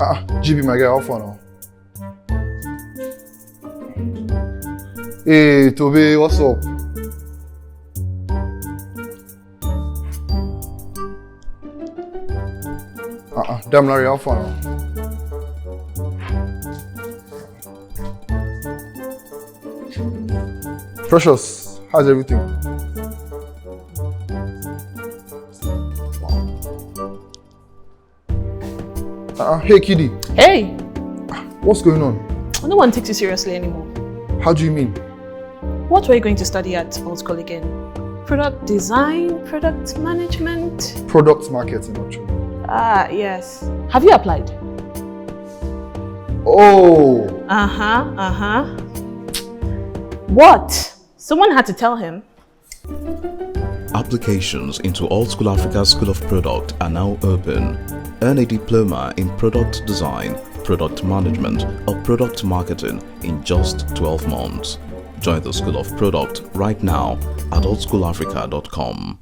GB, my guy, how far now? Hey, Toby, what's up? Damn, Larry, how far now? Precious, how's everything? Hey, Kiddy. Hey! What's going on? No one takes you seriously anymore. How do you mean? What were you going to study at old school again? Product design? Product management? Product marketing, actually. Yes. Have you applied? Oh! What? Someone had to tell him. Applications into Old School Africa School of Product are now open. Earn a diploma in product design, product management, or product marketing in just 12 months. Join the School of Product right now at oldschoolafrica.com.